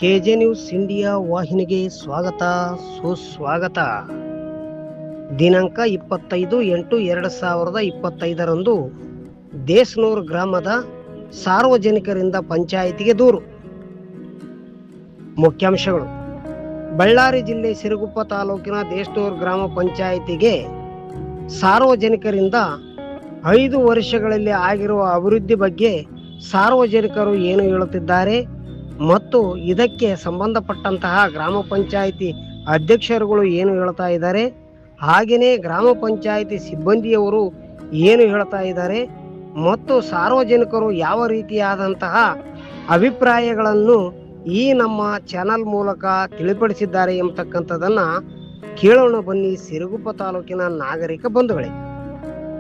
K J news India ವಾಹಿನಿಗೆ ಸ್ವಾಗತ ಸುಸ್ವಾಗತ. ದಿನಾಂಕ 25/8/2025 ದೇಸ್ನೂರು ಗ್ರಾಮದ ಸಾರ್ವಜನಿಕರಿಂದ ಪಂಚಾಯಿತಿಗೆ ದೂರು. ಮುಖ್ಯಾಂಶಗಳು: ಬಳ್ಳಾರಿ ಜಿಲ್ಲೆ ಸಿರುಗುಪ್ಪ ತಾಲೂಕಿನ ದೇಸ್ನೂರು ಗ್ರಾಮ ಪಂಚಾಯಿತಿಗೆ ಸಾರ್ವಜನಿಕರಿಂದ 5 ವರ್ಷಗಳಲ್ಲಿ ಆಗಿರುವ ಅಭಿವೃದ್ಧಿ ಬಗ್ಗೆ ಸಾರ್ವಜನಿಕರು ಏನು ಹೇಳುತ್ತಿದ್ದಾರೆ ಮತ್ತು ಇದಕ್ಕೆ ಸಂಬಂಧಪಟ್ಟಂತಹ ಗ್ರಾಮ ಪಂಚಾಯಿತಿ ಅಧ್ಯಕ್ಷರುಗಳು ಏನು ಹೇಳ್ತಾ ಇದ್ದಾರೆ, ಹಾಗೆಯೇ ಗ್ರಾಮ ಪಂಚಾಯಿತಿ ಸಿಬ್ಬಂದಿಯವರು ಏನು ಹೇಳ್ತಾ ಇದ್ದಾರೆ ಮತ್ತು ಸಾರ್ವಜನಿಕರು ಯಾವ ರೀತಿಯಾದಂತಹ ಅಭಿಪ್ರಾಯಗಳನ್ನು ಈ ನಮ್ಮ ಚಾನಲ್ ಮೂಲಕ ತಿಳಿಪಡಿಸಿದ್ದಾರೆ ಎಂಬತಕ್ಕಂಥದ್ದನ್ನು ಕೇಳೋಣ ಬನ್ನಿ. ಸಿರುಗುಪ್ಪ ತಾಲೂಕಿನ ನಾಗರಿಕ ಬಂಧುಗಳೇ,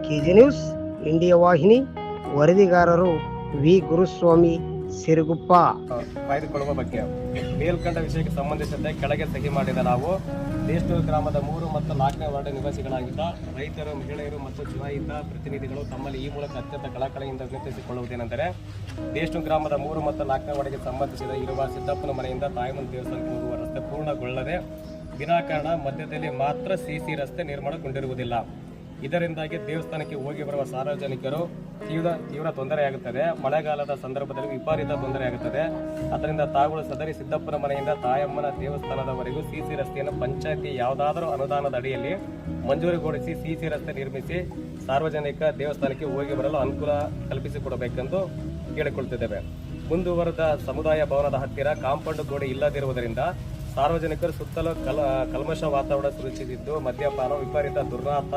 ಕೆಜೆ ನ್ಯೂಸ್ ಇಂಡಿಯಾ ವಾಹಿನಿ, ವರದಿಗಾರರು ವಿ ಗುರುಸ್ವಾಮಿ, ಸಿರುಗುಪ್ಪ. ಕಾಯ್ದುಕೊಳ್ಳುವ ಬಗ್ಗೆ ಮೇಲ್ಕಂಡ ವಿಷಯಕ್ಕೆ ಸಂಬಂಧಿಸಿದಂತೆ ಕೆಳಗೆ ಸಹಿ ಮಾಡಿದ ನಾವು ದೇಸ್ನೂರು ಗ್ರಾಮದ 3 ಮತ್ತು 4ನೇ ವಾರ್ಡ್ ನಿವಾಸಿಗಳಾಗಿದ್ದ ರೈತರು, ಮಹಿಳೆಯರು ಮತ್ತು ಚುನಾಯಿತ ಪ್ರತಿನಿಧಿಗಳು ತಮ್ಮಲ್ಲಿ ಈ ಮೂಲಕ ಅತ್ಯಂತ ಕಳಕಳಿಯಿಂದ ವಿನಂತಿಸಿಕೊಳ್ಳುವುದೇನೆಂದರೆ, ದೇಸ್ನೂರು ಗ್ರಾಮದ 3 ಮತ್ತು 4ನೇ ವಾರ್ಡ್ಗೆ ಸಂಬಂಧಿಸಿದ ಇರುವ ಸಿದ್ದಪ್ಪನ ಮನೆಯಿಂದ ತಾಯಮ್ಮನ ದೇವಸ್ಥಾನಕ್ಕೆ ಹೋಗುವ ರಸ್ತೆ ಪೂರ್ಣಗೊಳ್ಳದೆ ವಿನಾಕಾರಣ ಮಧ್ಯದಲ್ಲಿ ಮಾತ್ರ ಸಿಸಿ ರಸ್ತೆ ನಿರ್ಮಾಣಗೊಂಡಿರುವುದಿಲ್ಲ. ಇದರಿಂದಾಗಿ ದೇವಸ್ಥಾನಕ್ಕೆ ಹೋಗಿ ಬರುವ ಸಾರ್ವಜನಿಕರು ತೀವ್ರ ತೊಂದರೆಯಾಗುತ್ತದೆ. ಮಳೆಗಾಲದ ಸಂದರ್ಭದಲ್ಲಿ ವಿಪರೀತ ತೊಂದರೆಯಾಗುತ್ತದೆ. ಅದರಿಂದ ತಾವುಗಳು ಸದರಿ ಸಿದ್ದಪ್ಪನ ಮನೆಯಿಂದ ತಾಯಮ್ಮನ ದೇವಸ್ಥಾನದವರೆಗೂ ಸಿಸಿ ರಸ್ತೆಯನ್ನು ಪಂಚಾಯತಿ ಯಾವುದಾದರೂ ಅನುದಾನದ ಅಡಿಯಲ್ಲಿ ಮಂಜೂರುಗೊಳಿಸಿ ಸಿಸಿ ರಸ್ತೆ ನಿರ್ಮಿಸಿ ಸಾರ್ವಜನಿಕ ದೇವಸ್ಥಾನಕ್ಕೆ ಹೋಗಿ ಬರಲು ಅನುಕೂಲ ಕಲ್ಪಿಸಿಕೊಡಬೇಕೆಂದು ಕೇಳಿಕೊಳ್ಳುತ್ತಿದ್ದೇವೆ. ಮುಂದುವರೆದ ಸಮುದಾಯ ಭವನದ ಹತ್ತಿರ ಕಾಂಪೌಂಡ್ ಗೋಡೆ ಇಲ್ಲದಿರುವುದರಿಂದ ಸಾರ್ವಜನಿಕರು ಸುತ್ತಲೂ ಕಲ್ಮಶ ವಾತಾವರಣ ಸೃಷ್ಟಿಸಿದ್ದು ಮದ್ಯಪಾನ, ವಿಪರೀತ ದುರ್ನಾತ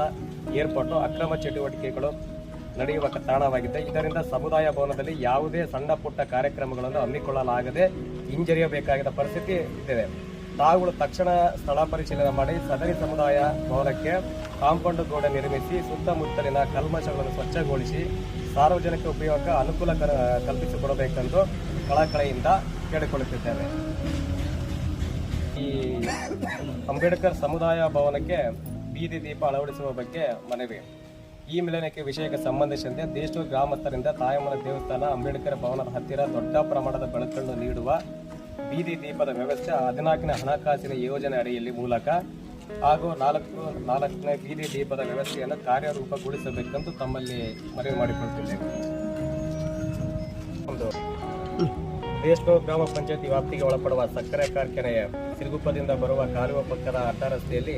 ಏರ್ಪಟ್ಟು ಅಕ್ರಮ ಚಟುವಟಿಕೆಗಳು ನಡೆಯುವ ತಾಣವಾಗಿದೆ. ಇದರಿಂದ ಸಮುದಾಯ ಭವನದಲ್ಲಿ ಯಾವುದೇ ಸಣ್ಣ ಪುಟ್ಟ ಕಾರ್ಯಕ್ರಮಗಳನ್ನು ಹಮ್ಮಿಕೊಳ್ಳಲಾಗದೆ ಹಿಂಜರಿಯಬೇಕಾದ ಪರಿಸ್ಥಿತಿ ಇದೆ. ತಾವುಗಳು ತಕ್ಷಣ ಸ್ಥಳ ಪರಿಶೀಲನೆ ಮಾಡಿ ಸದರಿ ಸಮುದಾಯ ಭವನಕ್ಕೆ ಕಾಂಪೌಂಡ್ ಗೋಡೆ ನಿರ್ಮಿಸಿ ಸುತ್ತಮುತ್ತಲಿನ ಕಲ್ಮಶಗಳನ್ನು ಸ್ವಚ್ಛಗೊಳಿಸಿ ಸಾರ್ವಜನಿಕ ಉಪಯೋಗಕ್ಕೆ ಅನುಕೂಲ ಕಲ್ಪಿಸಿಕೊಡಬೇಕೆಂದು ಕಳಕಳಿಯಿಂದ ಕೇಳಿಕೊಳ್ಳುತ್ತಿದ್ದೇವೆ. ಈ ಅಂಬೇಡ್ಕರ್ ಸಮುದಾಯ ಭವನಕ್ಕೆ ಬೀದಿ ದೀಪ ಅಳವಡಿಸುವ ಬಗ್ಗೆ ಮನವಿ. ಈ ಮೇಲನಕ್ಕೆ ವಿಷಯಕ್ಕೆ ಸಂಬಂಧಿಸಿದಂತೆ ದೇಸ್ನೂರು ಗ್ರಾಮಸ್ಥರಿಂದ ತಾಯಮ್ಮನ ದೇವಸ್ಥಾನ ಅಂಬೇಡ್ಕರ್ ಭವನದ ಹತ್ತಿರ ದೊಡ್ಡ ಪ್ರಮಾಣದ ಬೆಳಕನ್ನು ನೀಡುವ ಬೀದಿ ದೀಪದ ವ್ಯವಸ್ಥೆ 14ನೇ ಹಣಕಾಸಿನ ಯೋಜನೆ ಅಡಿಯಲ್ಲಿ ಮೂಲಕ ಹಾಗೂ 4ನೇ ಬೀದಿ ದೀಪದ ವ್ಯವಸ್ಥೆಯನ್ನು ಕಾರ್ಯರೂಪಗೊಳಿಸಬೇಕೆಂದು ತಮ್ಮಲ್ಲಿ ಮನವಿ ಮಾಡಿಕೊಳ್ಳುತ್ತಿದ್ದೇವೆ. ದೇಸ್ನೂರು ಗ್ರಾಮ ಪಂಚಾಯತಿ ವ್ಯಾಪ್ತಿಗೆ ಒಳಪಡುವ ಸಕ್ಕರೆ ಕಾರ್ಖಾನೆಯ ಸಿರುಗುಪ್ಪದಿಂದ ಬರುವ ಕಾಲುವೆ ಪಕ್ಕದ ಅಡ್ಡ ರಸ್ತೆಯಲ್ಲಿ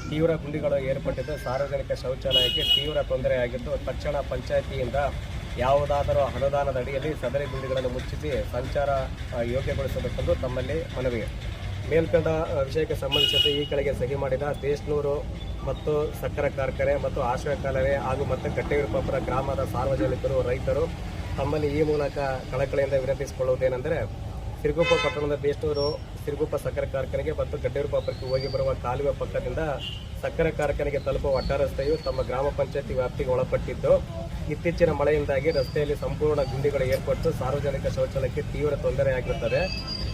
ತೀವ್ರ ಗುಂಡಿಗಳು ಏರ್ಪಟ್ಟಿದ್ದು ಸಾರ್ವಜನಿಕ ಶೌಚಾಲಯಕ್ಕೆ ತೀವ್ರ ತೊಂದರೆಯಾಗಿದ್ದು ತಕ್ಷಣ ಪಂಚಾಯಿತಿಯಿಂದ ಯಾವುದಾದರೂ ಅನುದಾನದ ಅಡಿಯಲ್ಲಿ ಸದರಿ ಗುಂಡಿಗಳನ್ನು ಮುಚ್ಚಿಸಿ ಸಂಚಾರ ಯೋಗ್ಯಗೊಳಿಸಬೇಕೆಂದು ತಮ್ಮಲ್ಲಿ ಮನವಿ. ಮೇಲ್ಕಂಡ ವಿಷಯಕ್ಕೆ ಸಂಬಂಧಿಸಿದಂತೆ ಈ ಕೆಳಗೆ ಸಹಿ ಮಾಡಿದ ದೇಸ್ನೂರು ಮತ್ತು ಸಕ್ಕರೆ ಕಾರ್ಖಾನೆ ಮತ್ತು ಆಶ್ರಯ ಕಾಲುವೆ ಹಾಗೂ ಮತ್ತು ಕಟ್ಟೆವಿರುಪಾಪುರ ಗ್ರಾಮದ ಸಾರ್ವಜನಿಕರು, ರೈತರು ತಮ್ಮಲ್ಲಿ ಈ ಮೂಲಕ ಕಳಕಳಿಯಿಂದ ವಿನಂತಿಸಿಕೊಳ್ಳುವುದೇನೆಂದರೆ, ಸಿರುಗುಪ್ಪ ಪಟ್ಟಣದ ದೇಸ್ನೂರು ಸಿರುಗುಪ್ಪ ಸಕ್ಕರೆ ಕಾರ್ಖಾನೆಗೆ ಮತ್ತು ಗಡ್ಡೆವಿರುಪಾಪುರಕ್ಕೆ ಹೋಗಿ ಬರುವ ಕಾಲುವೆ ಪಕ್ಕದಿಂದ ಸಕ್ಕರೆ ಕಾರ್ಖಾನೆಗೆ ತಲುಪುವ ಅಡ್ಡ ರಸ್ತೆಯು ತಮ್ಮ ಗ್ರಾಮ ಪಂಚಾಯತಿ ವ್ಯಾಪ್ತಿಗೆ ಒಳಪಟ್ಟಿದ್ದು ಇತ್ತೀಚಿನ ಮಳೆಯಿಂದಾಗಿ ರಸ್ತೆಯಲ್ಲಿ ಸಂಪೂರ್ಣ ಗುಂಡಿಗಳು ಏರ್ಪಟ್ಟು ಸಾರ್ವಜನಿಕ ಶೌಚಾಲಯಕ್ಕೆ ತೀವ್ರ ತೊಂದರೆಯಾಗಿರುತ್ತದೆ.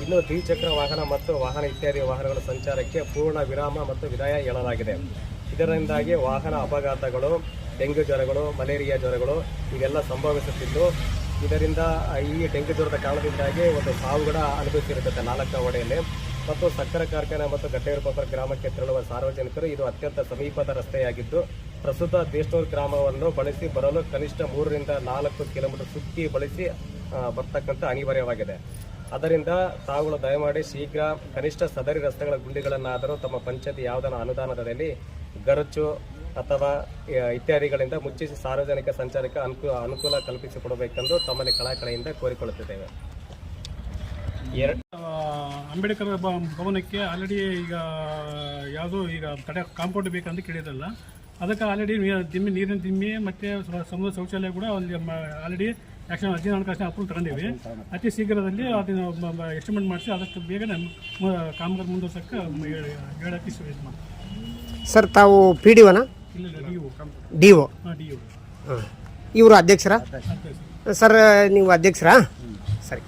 ಇನ್ನು ದ್ವಿಚಕ್ರ ವಾಹನ ಮತ್ತು ವಾಹನ ಇತ್ಯಾದಿ ವಾಹನಗಳ ಸಂಚಾರಕ್ಕೆ ಪೂರ್ಣ ವಿರಾಮ ಮತ್ತು ವಿದಾಯ ಹೇಳಲಾಗಿದೆ. ಇದರಿಂದಾಗಿ ವಾಹನ ಅಪಘಾತಗಳು, ಡೆಂಗ್ಯೂ ಜ್ವರಗಳು, ಮಲೇರಿಯಾ ಜ್ವರಗಳು ಇವೆಲ್ಲ ಸಂಭವಿಸುತ್ತಿದ್ದು ಇದರಿಂದ ಈ ಡೆಂಗ್ಯೂ ಜ್ವರದ ಕಾರಣದಿಂದಾಗಿ ಒಂದು ಸಾವು ಕೂಡ ಅನುಭವಿಸಿರುತ್ತದೆ 4ನೇ ವಾರ್ಡಿನಲ್ಲಿ. ಮತ್ತು ಸಕ್ಕರೆ ಕಾರ್ಖಾನೆ ಮತ್ತು ಗಡ್ಡೆವಿರುಪಾಪುರ ಗ್ರಾಮಕ್ಕೆ ತೆರಳುವ ಸಾರ್ವಜನಿಕರು ಇದು ಅತ್ಯಂತ ಸಮೀಪದ ರಸ್ತೆಯಾಗಿದ್ದು ಪ್ರಸ್ತುತ ದೇಸ್ನೂರು ಗ್ರಾಮವನ್ನು ಬಳಸಿ ಬರಲು ಕನಿಷ್ಠ 3 ರಿಂದ 4 ಕಿಲೋಮೀಟರ್ ಸುತ್ತಿ ಬಳಸಿ ಬರ್ತಕ್ಕಂಥ ಅನಿವಾರ್ಯವಾಗಿದೆ. ಅದರಿಂದ ತಾವುಗಳು ದಯಮಾಡಿ ಶೀಘ್ರ ಕನಿಷ್ಠ ಸದರಿ ರಸ್ತೆಗಳ ಗುಂಡಿಗಳನ್ನಾದರೂ ತಮ್ಮ ಪಂಚಾಯತಿ ಯಾವುದನ್ನು ಅನುದಾನದಲ್ಲಿ ಗರಚು ಅಥವಾ ಇತ್ಯಾದಿಗಳಿಂದ ಮುಚ್ಚಿಸಿ ಸಾರ್ವಜನಿಕ ಸಂಚಾರಕ್ಕೆ ಅನುಕೂಲ ಕಲ್ಪಿಸಿಕೊಡಬೇಕೆಂದು ತಮ್ಮಲ್ಲಿ ಕಳಕಳಿಯಿಂದ ಕೋರಿಕೊಳ್ಳುತ್ತಿದ್ದೇವೆ. ಅಂಬೇಡ್ಕರ್ ಭವನಕ್ಕೆ ಆಲ್ರೆಡಿ ಈಗ ಯಾವುದೋ ಈಗ ಕಡೆ ಕಾಂಪೌಂಡ್ ಬೇಕಂತ ಕೇಳಿದ್ರಲ್ಲ, ಅದಕ್ಕೆ ಆಲ್ರೆಡಿ ನೀರಿನ ದಿಮ್ಮಿ ಮತ್ತು ಸಮುದ್ರ ಶೌಚಾಲಯ ಕೂಡ ಅಲ್ಲಿ ಆಲ್ರೆಡಿ ಆ್ಯಕ್ಷನ್ ಅರ್ಜಿ ಹಣಕಾಸಿನ ಅಪ್ರೂವ್ ತಗೊಂಡಿವಿ. ಅತಿ ಶೀಘ್ರದಲ್ಲಿ ಅದನ್ನು ಎಸ್ಟಿಮೇಟ್ ಮಾಡಿಸಿ ಅದಕ್ಕೆ ಬೇಗನೆ ಕಾಮಗಾರಿ ಮುಂದುವರ್ಸೋಕ್ಕೆ ಹೇಳಕ್ಕೆ ಸರ್, ತಾವು ಪಿ ಡಿ ಒನ ಡಿ ಒ ಇವರು ಅಧ್ಯಕ್ಷರಾ ಸರ್? ನೀವು ಅಧ್ಯಕ್ಷರಾ? ಸರಿ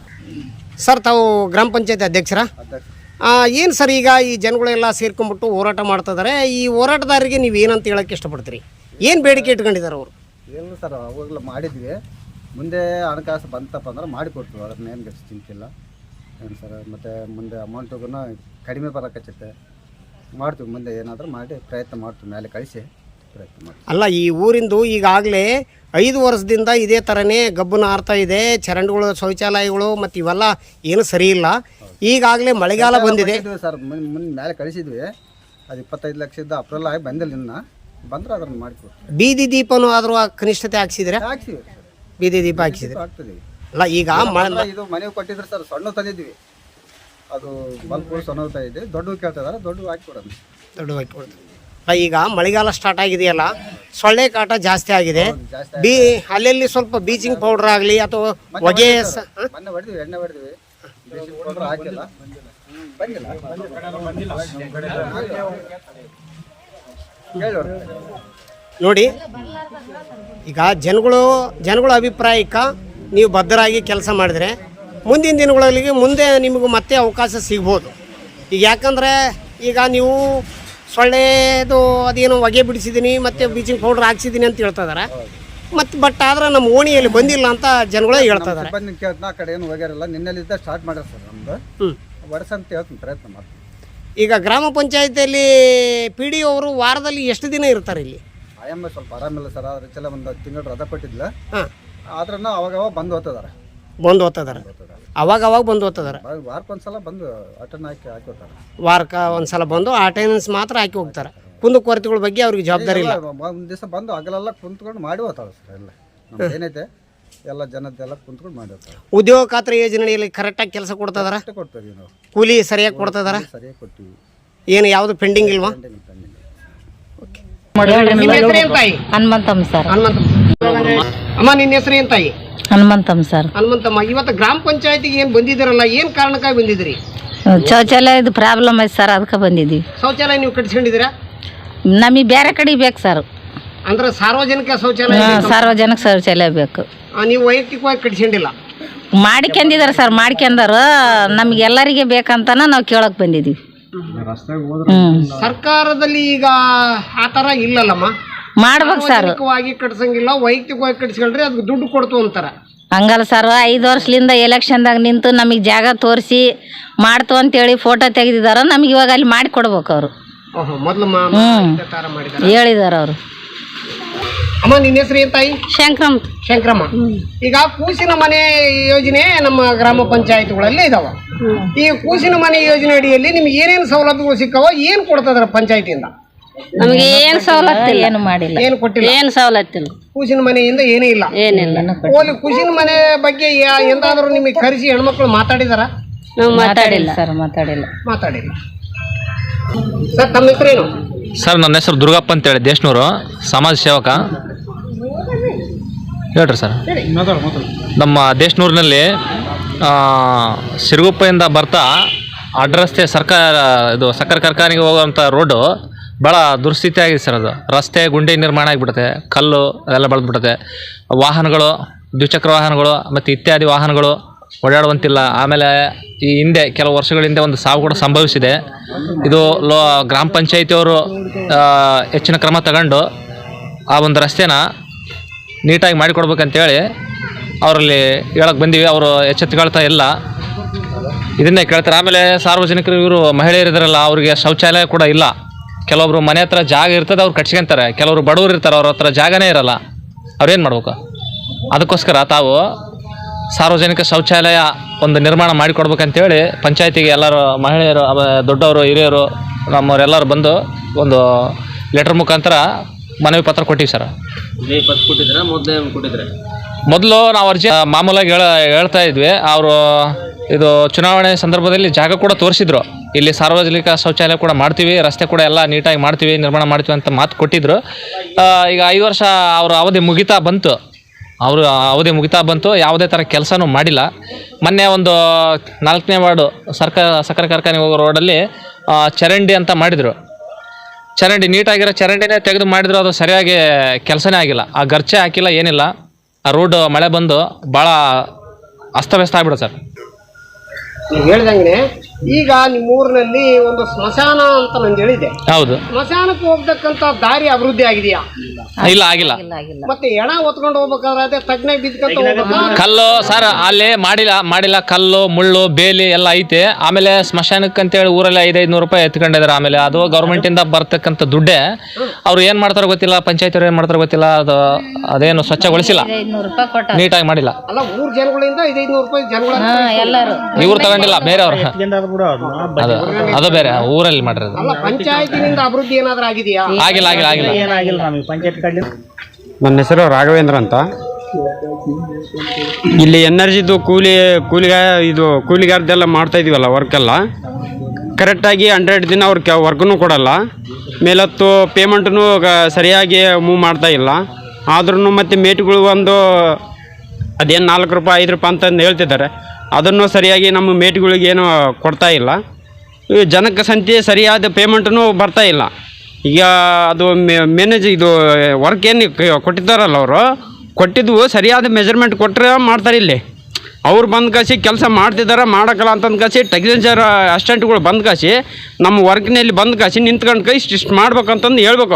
ಸರ್, ತಾವು ಗ್ರಾಮ ಪಂಚಾಯತಿ ಅಧ್ಯಕ್ಷರಾ? ಏನು ಸರ್, ಈಗ ಈ ಜನಗಳೆಲ್ಲ ಸೇರ್ಕೊಂಡ್ಬಿಟ್ಟು ಹೋರಾಟ ಮಾಡ್ತಿದ್ದಾರೆ. ಈ ಹೋರಾಟಗಾರರಿಗೆ ನೀವು ಏನಂತ ಹೇಳೋಕ್ಕೆ ಇಷ್ಟಪಡ್ತೀರಿ? ಏನು ಬೇಡಿಕೆ ಇಟ್ಕೊಂಡಿದ್ದಾರೆ ಅವರು? ಏನು ಸರ್, ಅವಾಗಲೂ ಮಾಡಿದ್ವಿ. ಮುಂದೆ ಹಣಕಾಸು ಬಂತಪ್ಪ ಅಂದ್ರೆ ಮಾಡಿಕೊಡ್ತೀವಿ, ಅದನ್ನೇನು ಚಿಂತಿಲ್ಲ. ಏನು ಸರ್, ಮತ್ತು ಮುಂದೆ ಅಮೌಂಟಿಗೂ ಕಡಿಮೆ ಬರೋಕಚ್ಚುತ್ತೆ. ಮಾಡ್ತೀವಿ, ಮುಂದೆ ಏನಾದರೂ ಮಾಡಿ ಪ್ರಯತ್ನ ಮಾಡ್ತೀವಿ, ಮೇಲೆ ಕಳಿಸಿ ಪ್ರಯತ್ನ ಮಾಡ್ತೀವಿ. ಅಲ್ಲ, ಈ ಊರಿಂದು ಈಗಾಗಲೇ 5 ವರ್ಷದಿಂದ ಇದೇ ಥರನೇ ಗಬ್ಬು ನಾರ್ತಾ ಇದೆ. ಚರಂಡಿಗಳು, ಶೌಚಾಲಯಗಳು ಮತ್ತು ಇವೆಲ್ಲ ಏನು ಸರಿ ಇಲ್ಲ. ಈಗಾಗಲೇ ಮಳೆಗಾಲ ಬಂದಿದೆ ಸರ್, ಮುಂದೆ ಮೇಲೆ ಕಳಿಸಿದ್ವಿ. ಅದು 25 ಲಕ್ಷದ ಅಪ್ರೂವಲ್ ಆಗಿ ಬಂದಿಲ್ಲ. ಇನ್ನು ಬಂದ್ರೆ ಅದನ್ನು ಮಾಡಿಕೊಡ್ತೀವಿ. ಬೀದಿ ದೀಪನೂ ಆದರೂ ಕನಿಷ್ಠತೆ ಹಾಕ್ಸಿದ್ರೆ? ಹಾಕ್ಸಿವಿ, ಬೀದಿ ದೀಪ ಹಾಕ್ಸಿದ್ರೆ ಆಗ್ತದೆ. ಅಲ್ಲ, ಈಗ ಇದು ಮನೆಗೆ ಕೊಟ್ಟಿದ್ರೆ ಸರ್, ಸಣ್ಣ ತಂದಿದ್ವಿ, ಅದು ಬಲ್ಪ್ ಸಣ್ಣ ತಂದಿದ್ವಿ. ದೊಡ್ಡವು ಕೇಳ್ತಿದಾರೆ, ದೊಡ್ಡವು ಹಾಕಿಕೊಡೋಣ. ದೊಡ್ಡವು ಹಾಕಿಕೊಡ್ತೀವಿ. ಈಗ ಮಳೆಗಾಲ ಸ್ಟಾರ್ಟ್ ಆಗಿದೆಯಲ್ಲ, ಸೊಳ್ಳೆ ಕಾಟ ಜಾಸ್ತಿ ಆಗಿದೆ. ಅಲ್ಲೆಲ್ಲಿ ಸ್ವಲ್ಪ ಬೀಚಿಂಗ್ ಪೌಡರ್ ಆಗಲಿ ಅಥವಾ ಹೊಗೆ ಮೊನ್ನೆ ಹೊಡೆದ್ವಿ, ಎಣ್ಣೆ ಹೊಡೆದ್ವಿ, ಬ್ಲೀಚಿಂಗ್ ಪೌಡರ್ ಹಾಕಿಲ್ಲ, ಬಂದಿಲ್ಲ. ನೋಡಿ, ಈಗ ಜನಗಳ ಅಭಿಪ್ರಾಯಕ್ಕೆ ನೀವು ಬದ್ಧರಾಗಿ ಕೆಲಸ ಮಾಡಿದರೆ ಮುಂದಿನ ದಿನಗಳಲ್ಲಿ ಮುಂದೆ ನಿಮಗೂ ಮತ್ತೆ ಅವಕಾಶ ಸಿಗ್ಬೋದು. ಈಗ ಯಾಕಂದರೆ ಈಗ ನೀವು ಸೊಳ್ಳೆದು ಅದೇನೋ ಹೊಗೆ ಬಿಡಿಸಿದ್ದೀನಿ ಮತ್ತು ಬ್ಲೀಚಿಂಗ್ ಪೌಡ್ರ್ ಹಾಕ್ಸಿದ್ದೀನಿ ಅಂತ ಹೇಳ್ತಿದಾರೆ. ಮತ್ತು ಬಟ್ ಆದ್ರೆ ನಮ್ಮ ಓಣಿಯಲ್ಲಿ ಬಂದಿಲ್ಲ ಅಂತ ಜನಗಳೇ ಹೇಳ್ತಿದ್ದಾರೆ. ಬಂದು ಕೇಳ್ತಾ ಆ ಕಡೆ ಏನು ಹೋಗ್ಯಾರಲ್ಲ, ನಿನ್ನೆಲ್ಲಿದ್ದ ಸ್ಟಾರ್ಟ್ ಮಾಡ್ಯಾರ ಸರ್. ನಮ್ದು ವರ್ಷ ಹೇಳ್ತೀನಿ, ಪ್ರಯತ್ನ ಮಾಡ್ತೀನಿ. ಈಗ ಗ್ರಾಮ ಪಂಚಾಯತಿಯಲ್ಲಿ PDO ಅವರು ವಾರದಲ್ಲಿ ಎಷ್ಟು ದಿನ ಇರ್ತಾರೆ ಇಲ್ಲಿ? ಆಯಮ್ಮ ಸ್ವಲ್ಪ ಆರಾಮಿಲ್ಲ ಸರ್, ಅದ್ರ ಚೆಲ್ಲ ಒಂದು ತಿಂಗಳು ರಜಾ ಕೊಟ್ಟಿದ್ಲ. ಹಾಂ, ಆದ್ರೂ ಅವಾಗ ಬಂದು ಹೋಗ್ತದಾರೆ. ಅವಾಗ ಬಂದು ಹೋಗ್ತಿದಾರೆ. ವಾರಕ್ಕೊಂದ್ಸಲ ಬಂದು ಅಟೆಂಡ್ ಹಾಕಿ ಹೋಗ್ತಾರೆ. ವಾರಕ್ಕೆ ಒಂದ್ಸಲ ಬಂದು ಅಟೆಂಡೆನ್ಸ್ ಮಾತ್ರ ಹಾಕಿ ಹೋಗ್ತಾರೆ. ಕುಂದುಕೊರತೆಗಳ ಬಗ್ಗೆ ಅವ್ರಿಗೆ ಜವಾಬ್ದಾರಿ ಇಲ್ಲ. ಒಂದು ದಿವಸ ಬಂದು ಹಗಲೆಲ್ಲ ಕುಂತ್ಕೊಂಡು ಮಾಡಿ ಹೋಗ್ತಾಳೆ ಸರ್. ಎಲ್ಲ ನಮ್ದು ಏನೈತೆ ಎಲ್ಲ ಜನದ್ದೆಲ್ಲ ಕುಂತ್ಕೊಂಡು ಮಾಡಿ ಹೋಗ್ತಾರೆ. ಉದ್ಯೋಗ ಖಾತ್ರಿ ಯೋಜನೆಯಲ್ಲಿ ಕರೆಕ್ಟಾಗಿ ಕೆಲಸ ಕೊಡ್ತಿದಾರ? ಕೊಡ್ತೀವಿ ನಾವು. ಕೂಲಿ ಸರಿಯಾಗಿ ಕೊಡ್ತಿದಾರ? ಸರಿಯಾಗಿ ಕೊಡ್ತೀವಿ. ಏನು ಯಾವುದು ಪೆಂಡಿಂಗ್ ಇಲ್ವಾ? ಹನುಮಂತಮ್ಮ ಸರ್. ಅಮ್ಮ, ನಿನ್ನ ಹೆಸರು ಏನ್ ತಾಯಿ? ಹನುಮಂತಮ್ಮ ಸರ್. ಹನುಮಂತಮ್ಮ, ಇವತ್ತು ಗ್ರಾಮ ಪಂಚಾಯತಿಗೆ ಏನು ಬಂದಿದ್ದೀರಲ್ಲ, ಏನು ಕಾರಣಕ್ಕಾಗಿ ಬಂದಿದ್ದೀರಿ? ಶೌಚಾಲಯದ ಪ್ರಾಬ್ಲಮ್ ಐತೆ ಸರ್, ಅದಕ್ಕೆ ಬಂದಿದ್ದೀವಿ. ಶೌಚಾಲಯ ನೀವು ಕಟ್ಸ್ಕೊಂಡಿದ್ದೀರಾ? ನಮಗೆ ಬೇರೆ ಕಡೆ ಬೇಕು ಸರ್. ಅಂದ್ರೆ ಸಾರ್ವಜನಿಕ ಶೌಚಾಲಯ? ಸಾರ್ವಜನಿಕ ಶೌಚಾಲಯ ಬೇಕು. ನೀವು ವೈಯಕ್ತಿಕವಾಗಿ ಕಟ್ಸ್ಕೊಂಡಿಲ್ಲ? ಮಾಡ್ಕೊಂಡಿದಾರೆ ಸರ್, ಮಾಡ್ಕೊಂಡಾರ. ನಮಗೆಲ್ಲರಿಗೆ ಬೇಕಂತಾನ ನಾವು ಕೇಳಕ್ ಬಂದಿದ್ದೀವಿ. ಸರ್ಕಾರದಲ್ಲಿ ಈಗ ಆ ಥರ ಇಲ್ಲಲ್ಲಮ್ಮ. ಮಾಡ್ಬೇಕು ಸರ್. ಕಟ್ಸಂಗಿಲ್ಲ, ವೈಯಕ್ತಿಕವಾಗಿ ಕಟ್ಸ್ಕೊಂಡ್ರೆ ಅದಕ್ಕೆ ದುಡ್ಡು ಕೊಡ್ತು ಅಂತಾರ. ಹಂಗಲ್ಲ ಸರ್, 5 ವರ್ಷದಿಂದ ಎಲೆಕ್ಷನ್ದಾಗ ನಿಂತು ನಮಗೆ ಜಾಗ ತೋರಿಸಿ ಮಾಡ್ತು ಅಂತೇಳಿ ಫೋಟೋ ತೆಗೆದಿದಾರ. ನಮಗೆ ಇವಾಗ ಅಲ್ಲಿ ಮಾಡಿ ಕೊಡ್ಬೇಕು ಅವರು. ಮೊದಲು ಹೇಳಿದಾರ ಅವರು. ಅಮ್ಮ, ನಿನ್ನ ಹೆಸರು ಏನ್ ತಾಯಿ? ಶಂಕ್ರಮ್ಮ. ಈಗ ಕೂಸಿನ ಮನೆ ಯೋಜನೆ ನಮ್ಮ ಗ್ರಾಮ ಪಂಚಾಯತ್ಗಳಲ್ಲಿ ಇದಾವ. ಈ ಕೂಸಿನ ಮನೆ ಯೋಜನೆ ಅಡಿಯಲ್ಲಿ ನಿಮ್ಗೆ ಏನೇನು ಸೌಲಭ್ಯಗಳು ಸಿಕ್ಕವ, ಏನು ಕೊಡ್ತದಾರ ಪಂಚಾಯತಿಯಿಂದ? ನಮಗೆ ಏನು ಸವಲತ್ತು ಏನು ಮಾಡಿಲ್ಲ, ಏನು ಕೊಟ್ಟಿಲ್ಲ, ಏನು ಸವಲತ್ತು ಇಲ್ಲ. ಕೂಸಿನ ಮನೆಯಿಂದ ಏನೂ ಇಲ್ಲ, ಏನಿಲ್ಲ. ಕೂಸಿನ ಮನೆ ಬಗ್ಗೆ ಎಂದಾದರೂ ನಿಮಗೆ ಕರೆಸಿ ಹೆಣ್ಮಕ್ಳು ಮಾತಾಡಿದಾರ? ನಾವು ಮಾತಾಡಿಲ್ಲ ಸರ್, ಮಾತಾಡಿಲ್ಲ. ಸರ್, ತಮ್ಮ ಹೆಸರೇನು? ಸರ್, ನನ್ನ ಹೆಸರು ದುರ್ಗಪ್ಪ ಅಂತೇಳಿ, ದೇಶನೂರು, ಸಮಾಜ ಸೇವಕ. ಹೇಳ್ರಿ ಸರ್. ನಮ್ಮ ದೇಶನೂರಿನಲ್ಲಿ ಸಿರುಗುಪ್ಪೆಯಿಂದ ಬರ್ತಾ ಅಡ್ರಸ್ತೆ ಇದು ಸಕ್ಕರೆ ಕಾರ್ಖಾನೆಗೆ ಹೋಗುವಂಥ ರೋಡು ಭಾಳ ದುರ್ಸ್ಥಿತಿ ಆಗಿದೆ ಸರ್. ಅದು ರಸ್ತೆ ಗುಂಡಿ ನಿರ್ಮಾಣ ಆಗಿಬಿಡುತ್ತೆ, ಕಲ್ಲು ಅದೆಲ್ಲ ಬೆಳೆದ್ಬಿಡುತ್ತೆ. ವಾಹನಗಳು, ದ್ವಿಚಕ್ರ ವಾಹನಗಳು ಮತ್ತು ಇತ್ಯಾದಿ ವಾಹನಗಳು ಓಡಾಡುವಂತಿಲ್ಲ. ಆಮೇಲೆ ಈ ಹಿಂದೆ ಕೆಲವು ವರ್ಷಗಳ ಹಿಂದೆ ಒಂದು ಸಾವು ಕೂಡ ಸಂಭವಿಸಿದೆ. ಇದು ಗ್ರಾಮ ಪಂಚಾಯಿತಿಯವರು ಹೆಚ್ಚಿನ ಕ್ರಮ ತಗೊಂಡು ಆ ಒಂದು ರಸ್ತೆನ ನೀಟಾಗಿ ಮಾಡಿಕೊಡ್ಬೇಕಂತೇಳಿ ಅವರಲ್ಲಿ ಹೇಳಕ್ಕೆ ಬಂದೀವಿ. ಅವರು ಎಚ್ಚೆತ್ತುಕೊಳ್ತಾ ಇಲ್ಲ, ಇದನ್ನೇ ಕೇಳ್ತಾರೆ. ಆಮೇಲೆ ಸಾರ್ವಜನಿಕರು, ಇವರು ಮಹಿಳೆಯರಿದ್ದಾರಲ್ಲ, ಅವರಿಗೆ ಶೌಚಾಲಯ ಕೂಡ ಇಲ್ಲ. ಕೆಲವೊಬ್ರು ಮನೆ ಹತ್ರ ಜಾಗ ಇರ್ತದೆ, ಅವ್ರು ಕಟ್ಸ್ಕೊಂತಾರೆ. ಕೆಲವರು ಬಡವರು ಇರ್ತಾರೆ, ಅವ್ರ ಹತ್ರ ಜಾಗನೇ ಇರಲ್ಲ. ಅವ್ರೇನು ಮಾಡ್ಬೇಕು? ಅದಕ್ಕೋಸ್ಕರ ತಾವು ಸಾರ್ವಜನಿಕ ಶೌಚಾಲಯ ಒಂದು ನಿರ್ಮಾಣ ಮಾಡಿಕೊಡ್ಬೇಕಂತೇಳಿ ಪಂಚಾಯತಿಗೆ ಎಲ್ಲರೂ ಮಹಿಳೆಯರು, ದೊಡ್ಡವರು, ಹಿರಿಯರು, ನಮ್ಮವರೆಲ್ಲರೂ ಬಂದು ಒಂದು ಲೆಟರ್ ಮುಖಾಂತರ ಮನವಿ ಪತ್ರ ಕೊಟ್ಟಿವಿ ಸರ್. ಮೊದಲು ನಾವು ಅರ್ಜಿ ಮಾಮೂಲಾಗಿ ಹೇಳ್ತಾ ಇದ್ವಿ. ಅವರು ಇದು ಚುನಾವಣೆ ಸಂದರ್ಭದಲ್ಲಿ ಜಾಗ ಕೂಡ ತೋರಿಸಿದ್ರು, ಇಲ್ಲಿ ಸಾರ್ವಜನಿಕ ಶೌಚಾಲಯ ಕೂಡ ಮಾಡ್ತೀವಿ, ರಸ್ತೆ ಕೂಡ ಎಲ್ಲ ನೀಟಾಗಿ ಮಾಡ್ತೀವಿ, ನಿರ್ಮಾಣ ಮಾಡ್ತೀವಿ ಅಂತ ಮಾತು ಕೊಟ್ಟಿದ್ರು. ಈಗ 5 ವರ್ಷ ಅವರ ಅವಧಿ ಮುಗಿತಾ ಬಂತು, ಯಾವುದೇ ಥರ ಕೆಲಸನೂ ಮಾಡಿಲ್ಲ. ಮೊನ್ನೆ ಒಂದು 4ನೇ ವಾರ್ಡು ಸಕ್ಕರೆ ಕಾರ್ಖಾನೆಗೆ ಹೋಗೋ ರೋಡಲ್ಲಿ ಚರಂಡಿ ಅಂತ ಮಾಡಿದರು. ಚರಂಡಿ ನೀಟಾಗಿರೋ ಚರಂಡಿನೇ ತೆಗೆದು ಮಾಡಿದ್ರು, ಅದು ಸರಿಯಾಗಿ ಕೆಲಸನೇ ಆಗಿಲ್ಲ. ಆ ಗರ್ಚೆ ಹಾಕಿಲ್ಲ, ಏನಿಲ್ಲ. ಆ ರೋಡ್ ಮಳೆ ಬಂದು ಭಾಳ ಅಸ್ತವ್ಯಸ್ತ ಆಗ್ಬಿಡು ಸರ್. ನೀವು ಹೇಳ್ದಂಗೆ ಈಗ ನಿಮ್ಮೂರಿನಲ್ಲಿ ಒಂದು ಸ್ಮಶಾನ ಅಂತ ನಂಗೆ ಹೇಳಿದೆ. ಹೌದು. ಸ್ಮಶಾನಕ್ಕೆ ಹೋಗ್ತಕ್ಕಂತ ದಾರಿ ಅಭಿವೃದ್ಧಿ ಆಗಿದೆಯಾ? ಇಲ್ಲ, ಆಗಿಲ್ಲ. ಮತ್ತೆ ಎಣ ಹೊತ್ಕೊಂಡು ಹೋಗ್ಬೇಕಾದ್ರೆ ಅದೇ ತಗ್ನಾಗ ಬಿದ್ಕೊಂತ ಹೋಗ್ಬೇಕಾ? ಕಲ್ಲು ಸರ್ ಅಲ್ಲಿ ಮಾಡಿಲ್ಲ ಕಲ್ಲು ಮುಳ್ಳು ಬೇಲಿ ಎಲ್ಲ ಐತೆ. ಆಮೇಲೆ ಸ್ಮಶಾನಕ್ಕೆ ಅಂತೇಳಿ ಊರಲ್ಲಿ 500 ರೂಪಾಯಿ ಎತ್ಕೊಂಡಿದ್ದಾರೆ. ಆಮೇಲೆ ಅದು ಗೌರ್ಮೆಂಟ್ ಇಂದ ಬರ್ತಕ್ಕಂಥ ದುಡ್ಡೇ. ಅವ್ರು ಏನ್ ಮಾಡ್ತಾರೋ ಗೊತ್ತಿಲ್ಲ, ಪಂಚಾಯತ್ ಅವ್ರು ಏನ್ ಮಾಡ್ತಾರೋ ಗೊತ್ತಿಲ್ಲ. ಅದೇನು ಸ್ವಚ್ಛಗೊಳಿಸಿಲ್ಲ, ನೀಟಾಗಿ ಮಾಡಿಲ್ಲ. ಅಲ್ಲ, ಊರ್ ಜನಗಳಿಂದ 500 ರೂಪಾಯಿ ಜನಗಳ ಎಲ್ಲರೂ ಇವ್ರು ತಗೊಂಡಿಲ್ಲ, ಬೇರೆಯವ್ರು. ಅದು ಬೇರೆ ಊರಲ್ಲಿ ಮಾಡಿರೋದು. ಅಲ್ಲ, ಪಂಚಾಯತಿನಿಂದ ಅಭಿವೃದ್ಧಿ ಏನಾದ್ರೂ ಆಗಿದೆಯಾ? ಆಗಿಲ್ಲ. ನನ್ನ ಹೆಸರು ರಾಘವೇಂದ್ರ ಅಂತ. ಇಲ್ಲಿ ಎನರ್ಜಿದು ಕೂಲಿಗಾರದೆಲ್ಲ ಮಾಡ್ತಾ ಇದೀವಲ್ಲ ವರ್ಕೆಲ್ಲ ಕರೆಕ್ಟಾಗಿ 100 ದಿನ ಅವ್ರ ವರ್ಕ್ನೂ ಕೊಡಲ್ಲ. ಮೇಲತ್ತು ಪೇಮೆಂಟ್ನು ಸರಿಯಾಗಿ ಮೂವ್ ಮಾಡ್ತಾ ಇಲ್ಲ. ಆದ್ರೂ ಮತ್ತು ಮೇಟ್ಗಳು ಒಂದು ಅದೇನು 4 ರೂಪಾಯಿ 5 ರೂಪಾಯಿ ಅಂತಂದು ಹೇಳ್ತಿದ್ದಾರೆ. ಅದನ್ನು ಸರಿಯಾಗಿ ನಮ್ಮ ಮೇಟ್ಗಳಿಗೆ ಏನು ಕೊಡ್ತಾ ಇಲ್ಲ. ಜನಕ್ಕೆ ಸಂತೆ ಸರಿಯಾದ ಪೇಮೆಂಟೂ ಬರ್ತಾ ಇಲ್ಲ. ಈಗ ಅದು ಇದು ವರ್ಕ್ ಏನು ಕೊಟ್ಟಿದ್ದಾರಲ್ಲ, ಅವರು ಕೊಟ್ಟಿದ್ದು ಸರಿಯಾದ ಮೆಜರ್ಮೆಂಟ್ ಕೊಟ್ಟರೆ ಮಾಡ್ತಾರೆ. ಇಲ್ಲಿ ಅವ್ರು ಬಂದು ಕಾಸಿ ಕೆಲಸ ಮಾಡ್ತಿದ್ದಾರೆ, ಮಾಡೋಕ್ಕಲ್ಲ ಅಂತಂದು ಕಾಸಿ ಟೆಕ್ನಿಷಿಯನ್ ಅಸಿಸ್ಟೆಂಟ್ಗಳು ಬಂದು ಕಾಸಿ ನಮ್ಮ ವರ್ಕ್ನಲ್ಲಿ ಬಂದು ಕಾಸಿ ನಿಂತ್ಕೊಂಡು ಕೈ ಇಷ್ಟು ಮಾಡ್ಬೇಕಂತಂದು ಹೇಳ್ಬೇಕು.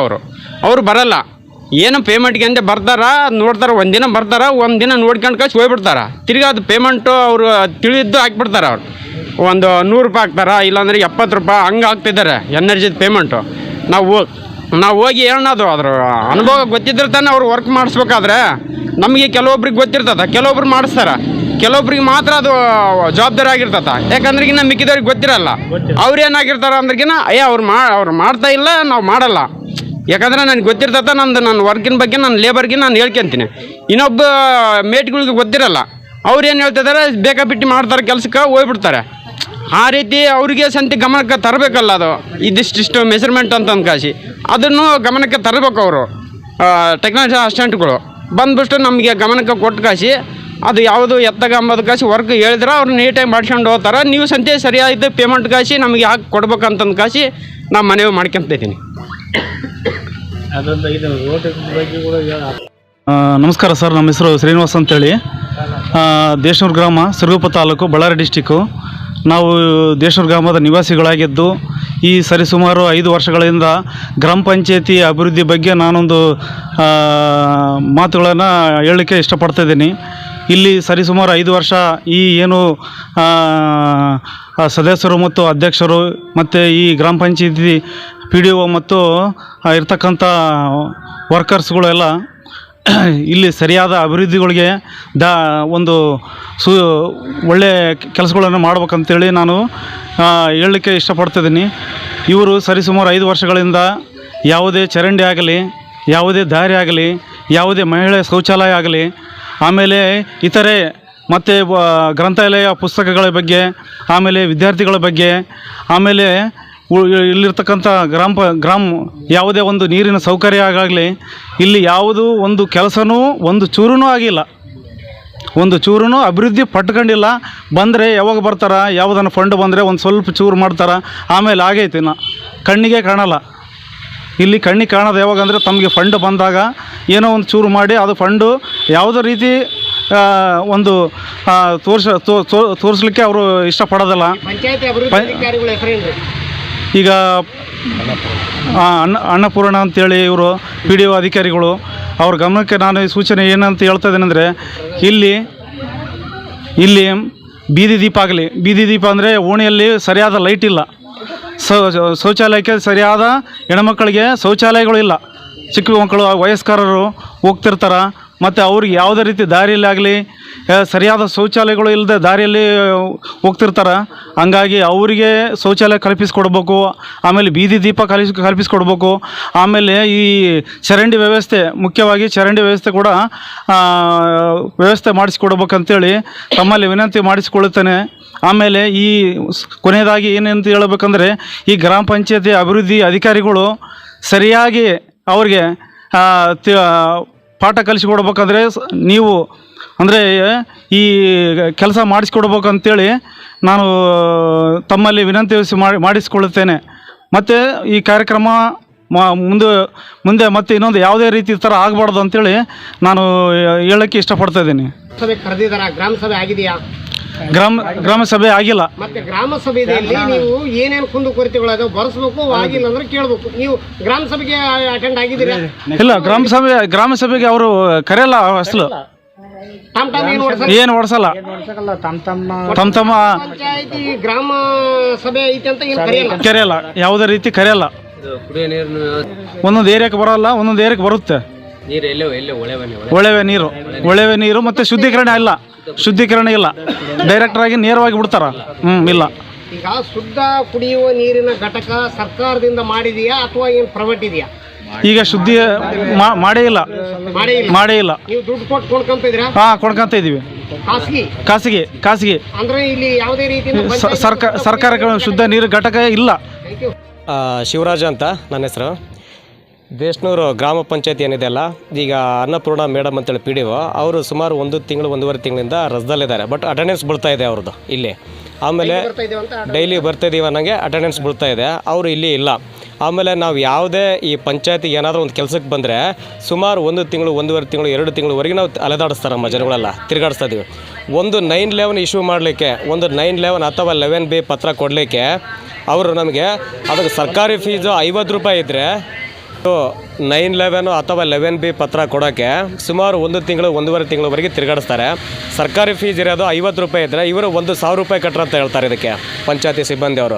ಅವರು ಬರಲ್ಲ. ಏನು ಪೇಮೆಂಟ್ಗೆ ಅಂತ ಬರ್ತಾರಾ, ನೋಡ್ತಾರೆ, ಒಂದಿನ ಬರ್ತಾರೆ, ಒಂದಿನ ನೋಡ್ಕೊಂಡು ಕಾಸಿ ಹೋಗ್ಬಿಡ್ತಾರೆ. ತಿರ್ಗಿ ಅದು ಪೇಮೆಂಟು ಅವರು ತಿಳಿದಿದ್ದು ಹಾಕ್ಬಿಡ್ತಾರೆ. ಅವ್ರು ಒಂದು 100 ರೂಪಾಯಿ ಹಾಕ್ತಾರೆ, ಇಲ್ಲಾಂದರೆ 70 ರೂಪಾಯಿ ಹಂಗೆ ಹಾಕ್ತಿದ್ದಾರೆ ಎನರ್ಜಿದ ಪೇಮೆಂಟು. ನಾವು ಹೋಗಿ ಹೇಳೋದು ಅದ್ರ ಅನುಭವ ಗೊತ್ತಿದ್ರೆ ತಾನೇ ಅವ್ರು ವರ್ಕ್ ಮಾಡಿಸ್ಬೇಕಾದ್ರೆ. ನಮಗೆ ಕೆಲವೊಬ್ರಿಗೆ ಗೊತ್ತಿರ್ತದೆ, ಕೆಲವೊಬ್ರು ಮಾಡಿಸ್ತಾರೆ, ಕೆಲವೊಬ್ರಿಗೆ ಮಾತ್ರ ಅದು ಜವಾಬ್ದಾರಿ ಆಗಿರ್ತದೆ. ಯಾಕಂದ್ರೆ ಇನ್ನು ಮಿಕ್ಕಿದವ್ರಿಗೆ ಗೊತ್ತಿರಲ್ಲ. ಅವ್ರು ಏನಾಗಿರ್ತಾರೆ ಅಂದ್ರಿಗಿನ ಅವ್ರು ಮಾಡ್ತಾ ಇಲ್ಲ, ನಾವು ಮಾಡಲ್ಲ. ಯಾಕಂದರೆ ನನಗೆ ಗೊತ್ತಿರ್ತದೆ, ನನ್ನ ವರ್ಕಿನ ಬಗ್ಗೆ ನನ್ನ ಲೇಬರ್ಗೆ ನಾನು ಹೇಳ್ಕೊಂತೀನಿ. ಇನ್ನೊಬ್ಬ ಮೇಟ್ಗಳಿಗೆ ಗೊತ್ತಿರಲ್ಲ. ಅವ್ರು ಏನು ಹೇಳ್ತಿದ್ದಾರೆ, ಬೇಕಾಬಿಟ್ಟು ಮಾಡ್ತಾರೆ, ಕೆಲಸಕ್ಕೆ ಹೋಗ್ಬಿಡ್ತಾರೆ. ಆ ರೀತಿ ಅವರಿಗೆ ಸಂತೆ ಗಮನಕ್ಕೆ ತರಬೇಕಲ್ಲ. ಅದು ಇದಿಷ್ಟು ಮೆಜರ್ಮೆಂಟ್ ಅಂತ ಕಾಸಿ ಅದನ್ನು ಗಮನಕ್ಕೆ ತರಬೇಕು. ಅವರು ಟೆಕ್ನಾಲಜಿ ಅಸಿಸ್ಟೆಂಟ್ಗಳು ಬಂದುಬಿಟ್ಟು ನಮಗೆ ಗಮನಕ್ಕೆ ಕೊಟ್ಟು ಕಾಸಿ ಅದು ಯಾವುದು ಎತ್ತಾಗ ಅಂಬೋದು ಕಾಸಿ ವರ್ಕ್ ಹೇಳಿದ್ರೆ ಅವ್ರು ನೀಟಾಗಿ ಮಾಡ್ಕೊಂಡು ಹೋಗ್ತಾರೆ. ನೀವು ಸಂತೆ ಸರಿಯಾದ ಪೇಮೆಂಟ್ ಕಾಸಿ ನಮಗೆ ಹಾಕಿ ಕೊಡ್ಬೇಕಂತಂದು ಕಾಸಿ ನಾನು ಮನವಿ ಮಾಡ್ಕೊತಿದ್ದೀನಿ. ನಮಸ್ಕಾರ ಸರ್, ನಮ್ಮ ಹೆಸರು ಶ್ರೀನಿವಾಸ್ ಅಂತೇಳಿ. ದೇಶನೂರು ಗ್ರಾಮ, ಸಿರುಗುಪ್ಪ ತಾಲೂಕು, ಬಳ್ಳಾರಿ ಡಿಸ್ಟಿಕ್ಕು. ನಾವು ದೇಶನೂರು ಗ್ರಾಮದ ನಿವಾಸಿಗಳಾಗಿದ್ದು ಈ ಸರಿಸುಮಾರು 5 ವರ್ಷಗಳಿಂದ ಗ್ರಾಮ ಪಂಚಾಯತಿ ಅಭಿವೃದ್ಧಿ ಬಗ್ಗೆ ನಾನೊಂದು ಮಾತುಗಳನ್ನು ಹೇಳಲಿಕ್ಕೆ ಇಷ್ಟಪಡ್ತಾಯಿದ್ದೀನಿ. ಇಲ್ಲಿ ಸರಿಸುಮಾರು 5 ವರ್ಷ ಈ ಏನು ಸದಸ್ಯರು ಮತ್ತು ಅಧ್ಯಕ್ಷರು ಮತ್ತು ಈ ಗ್ರಾಮ ಪಂಚಾಯತಿ PDO ಮತ್ತು ಇರ್ತಕ್ಕಂಥ ವರ್ಕರ್ಸ್ಗಳೆಲ್ಲ ಇಲ್ಲಿ ಸರಿಯಾದ ಅಭಿವೃದ್ಧಿಗಳಿಗೆ ಒಂದು ಒಳ್ಳೆಯ ಕೆಲಸಗಳನ್ನು ಮಾಡ್ಬೇಕಂತೇಳಿ ನಾನು ಹೇಳಲಿಕ್ಕೆ ಇಷ್ಟಪಡ್ತಿದ್ದೀನಿ. ಇವರು ಸರಿಸುಮಾರು 5 ವರ್ಷಗಳಿಂದ ಯಾವುದೇ ಚರಂಡಿ ಆಗಲಿ, ಯಾವುದೇ ದಾರಿ ಆಗಲಿ, ಯಾವುದೇ ಮಹಿಳೆ ಶೌಚಾಲಯ ಆಗಲಿ, ಆಮೇಲೆ ಇತರೆ ಮತ್ತು ಗ್ರಂಥಾಲಯ ಪುಸ್ತಕಗಳ ಬಗ್ಗೆ, ಆಮೇಲೆ ವಿದ್ಯಾರ್ಥಿಗಳ ಬಗ್ಗೆ, ಆಮೇಲೆ ಇಲ್ಲಿರ್ತಕ್ಕಂಥ ಗ್ರಾಮ ಯಾವುದೇ ಒಂದು ನೀರಿನ ಸೌಕರ್ಯ ಆಗಲಿ, ಇಲ್ಲಿ ಯಾವುದೂ ಒಂದು ಕೆಲಸನೂ ಒಂದು ಚೂರೂ ಆಗಿಲ್ಲ, ಒಂದು ಚೂರೂ ಅಭಿವೃದ್ಧಿ ಪಟ್ಕೊಂಡಿಲ್ಲ. ಬಂದರೆ ಯಾವಾಗ ಬರ್ತಾರೆ, ಯಾವುದನ್ನು ಫಂಡ್ ಬಂದರೆ ಒಂದು ಸ್ವಲ್ಪ ಚೂರು ಮಾಡ್ತಾರೆ, ಆಮೇಲೆ ಆಗೈತಿ. ಕಣ್ಣಿಗೆ ಕಾಣಲ್ಲ. ಇಲ್ಲಿ ಕಣ್ಣಿಗೆ ಕಾಣೋದು ಯಾವಾಗ ಅಂದರೆ ತಮಗೆ ಫಂಡ್ ಬಂದಾಗ ಏನೋ ಒಂದು ಚೂರು ಮಾಡಿ ಅದು ಫಂಡು ಯಾವುದೇ ರೀತಿ ಒಂದು ತೋರಿಸ್ಲಿಕ್ಕೆ ಅವರು ಇಷ್ಟಪಡೋದಿಲ್ಲ. ಈಗ ಅನ್ನಪೂರ್ಣ ಅಂತೇಳಿ ಇವರು PDO ಅಧಿಕಾರಿಗಳು, ಅವ್ರ ಗಮನಕ್ಕೆ ನಾನು ಈ ಸೂಚನೆ ಏನಂತ ಹೇಳ್ತಾ ಇದ್ದೇನೆಂದರೆ, ಇಲ್ಲಿ ಬೀದಿ ದೀಪ ಆಗಲಿ, ಬೀದಿ ದೀಪ ಅಂದರೆ ಓಣಿಯಲ್ಲಿ ಸರಿಯಾದ ಲೈಟ್ ಇಲ್ಲ, ಶೌಚಾಲಯಕ್ಕೆ ಸರಿಯಾದ ಹೆಣ್ಮಕ್ಳಿಗೆ ಶೌಚಾಲಯಗಳಿಲ್ಲ. ಚಿಕ್ಕ ಮಕ್ಕಳು, ವಯಸ್ಕರರು ಹೋಗ್ತಿರ್ತಾರೆ, ಮತ್ತು ಅವ್ರಿಗೆ ಯಾವುದೇ ರೀತಿ ದಾರಿಯಲ್ಲಾಗಲಿ ಸರಿಯಾದ ಶೌಚಾಲಯಗಳು ಇಲ್ಲದೆ ದಾರಿಯಲ್ಲಿ ಹೋಗ್ತಿರ್ತಾರೆ. ಹಂಗಾಗಿ ಅವರಿಗೆ ಶೌಚಾಲಯ ಕಲ್ಪಿಸ್ಕೊಡ್ಬೇಕು, ಆಮೇಲೆ ಬೀದಿ ದೀಪ ಕಲ್ಪಿಸ್ಕೊಡ್ಬೇಕು. ಆಮೇಲೆ ಈ ಚರಂಡಿ ವ್ಯವಸ್ಥೆ, ಮುಖ್ಯವಾಗಿ ಚರಂಡಿ ವ್ಯವಸ್ಥೆ ಕೂಡ ವ್ಯವಸ್ಥೆ ಮಾಡಿಸ್ಕೊಡ್ಬೇಕಂತೇಳಿ ತಮ್ಮಲ್ಲಿ ವಿನಂತಿ ಮಾಡಿಸಿಕೊಳ್ಳುತ್ತೇನೆ. ಆಮೇಲೆ ಈ ಕೊನೆಯದಾಗಿ ಏನಂತ ಹೇಳಬೇಕಂದ್ರೆ, ಈ ಗ್ರಾಮ ಪಂಚಾಯತಿ ಅಭಿವೃದ್ಧಿ ಅಧಿಕಾರಿಗಳು ಸರಿಯಾಗಿ ಅವ್ರಿಗೆ ಪಾಠ ಕಲಿಸಿಕೊಡ್ಬೇಕಂದ್ರೆ ನೀವು ಅಂದರೆ ಈ ಕೆಲಸ ಮಾಡಿಸ್ಕೊಡ್ಬೇಕಂತೇಳಿ ನಾನು ತಮ್ಮಲ್ಲಿ ವಿನಂತಿ ಮಾಡಿಸಿಕೊಳ್ಳುತ್ತೇನೆ. ಮತ್ತು ಈ ಕಾರ್ಯಕ್ರಮ ಮುಂದೆ ಮತ್ತೆ ಇನ್ನೊಂದು ಯಾವುದೇ ರೀತಿ ಥರ ಆಗಬಾರ್ದು ಅಂತೇಳಿ ನಾನು ಹೇಳೋಕ್ಕೆ ಇಷ್ಟಪಡ್ತಾ ಇದ್ದೀನಿ. ಸಭೆ ಕರೆದಿದ್ದಾರೆ, ಗ್ರಾಮ ಸಭೆ ಆಗಿದೆಯಾ? ಗ್ರಾಮ ಸಭೆ ಆಗಿಲ್ಲ. ಮತ್ತೆ ಗ್ರಾಮ ಸಭೆಯಲ್ಲಿ ನೀವು ಏನೇನು ಕುಂದುಕೊರತೆಗಳದಾವ ಬರೆಸ್ಬೇಕು, ಆಗಿಲ್ಲ ಅಂದ್ರೆ ಕೇಳಬೇಕು. ನೀವು ಗ್ರಾಮ ಸಭೆಗೆ ಅಟೆಂಡ್ ಆಗಿದ್ದೀರಾ? ಇಲ್ಲ, ಗ್ರಾಮ ಸಭೆಗೆ ಅವರು ಕರೆಯಲ್ಲ. ಅಸಲು ಏನು ಓಡಿಸಲ್ಲ. ತಮ್ಮ ಪಂಚಾಯತಿ ಗ್ರಾಮ ಸಭೆ ಐತೆ ಅಂತ ಏನು ಕರೆಯಲ್ಲ, ಯಾವುದೇ ರೀತಿ ಕರೆಯಲ್ಲ. ಒಂದೊಂದು ಏರಿಯಾಕ್ಕೆ ಬರೋಲ್ಲ, ಒಂದೊಂದು ಏರಿಯಾಕ್ಕೆ ಬರುತ್ತೆ. ಒಳ್ಳೆವೆ ನೀರು ಮತ್ತೆ ಶುದ್ಧೀಕರಣ ಇಲ್ಲ. ಡೈರೆಕ್ಟರ್ ಆಗಿ ನೇರವಾಗಿ ಬಿಡ್ತಾರ. ಇಲ್ಲ. ಈಗ ಶುದ್ಧ ಕುಡಿಯುವ ನೀರಿನ ಘಟಕ ಸರ್ಕಾರದಿಂದ ಮಾಡಿದೆಯಾ ಅಥವಾ ಏನು ಪ್ರೈವೇಟ್ ಇದೆಯಾ? ಈಗ ಶುದ್ಧಿ ಮಾಡೇ ಇಲ್ಲ. ನೀವು ದುಡ್ಡು ಕೊಟ್ಟು ಕೊಂಡ್ಕೊಂತಿದ್ದೀರಾ? ಕೊಡ್ಕೊಂತ ಇದೀವಿ. ಖಾಸಗಿ ಅಂದ್ರೆ ಇಲ್ಲಿ ಯಾವುದೇ ರೀತಿ ಸರ್ಕಾರ ಶುದ್ಧ ನೀರು ಘಟಕ ಇಲ್ಲ. ಶಿವರಾಜ ಅಂತ ನನ್ನ ಹೆಸರು. ದೇಶನೂರು ಗ್ರಾಮ ಪಂಚಾಯತಿ ಏನಿದೆ ಅಲ್ಲ, ಈಗ ಅನ್ನಪೂರ್ಣ ಮೇಡಮ್ ಅಂತೇಳಿ PDO ಅವರು ಸುಮಾರು 1 ತಿಂಗಳು 1.5 ತಿಂಗಳಿಂದ ರಜದಲ್ಲಿದ್ದಾರೆ. ಬಟ್ ಅಟೆಂಡೆನ್ಸ್ ಬೀಳ್ತಾ ಇದೆ ಅವ್ರದ್ದು ಇಲ್ಲಿ. ಆಮೇಲೆ ಡೈಲಿ ಬರ್ತಾಯಿದ್ದೀವಿ ನನಗೆ ಅಟೆಂಡೆನ್ಸ್ ಬೀಳ್ತಾ ಇದೆ, ಅವರು ಇಲ್ಲಿ ಇಲ್ಲ. ಆಮೇಲೆ ನಾವು ಯಾವುದೇ ಈ ಪಂಚಾಯತಿಗೆ ಏನಾದರೂ ಒಂದು ಕೆಲಸಕ್ಕೆ ಬಂದರೆ ಸುಮಾರು 1 ತಿಂಗಳು 1.5 ತಿಂಗಳು 2 ತಿಂಗಳವರೆಗೆ ನಾವು ಅಲೆದಾಡಿಸ್ತಾರೆ ನಮ್ಮ ಜನಗಳೆಲ್ಲ ತಿರುಗಾಡಿಸ್ತಾ ಇದ್ದೀವಿ. ಒಂದು 9/11 ಇಶ್ಯೂ ಮಾಡಲಿಕ್ಕೆ, ಒಂದು 9/11 ಅಥವಾ 11B ಪತ್ರ ಕೊಡಲಿಕ್ಕೆ ಅವರು ನಮಗೆ ಅದಕ್ಕೆ ಸರ್ಕಾರಿ ಫೀಸು 50 ರೂಪಾಯಿ ಇದ್ದರೆ 9/11 ಅಥವಾ 11B ಪತ್ರ ಕೊಡೋಕ್ಕೆ ಸುಮಾರು 1 ತಿಂಗಳು 1.5 ತಿಂಗಳವರೆಗೆ ತಿರುಗಾಡಿಸ್ತಾರೆ. ಸರ್ಕಾರಿ ಫೀಸ್ ಇರೋದು 50 ರೂಪಾಯಿ ಇದ್ದರೆ ಇವರು 1,000 ರೂಪಾಯಿ ಕಟ್ಟರು ಅಂತ ಹೇಳ್ತಾರೆ. ಇದಕ್ಕೆ ಪಂಚಾಯತಿ ಸಿಬ್ಬಂದಿ ಅವರು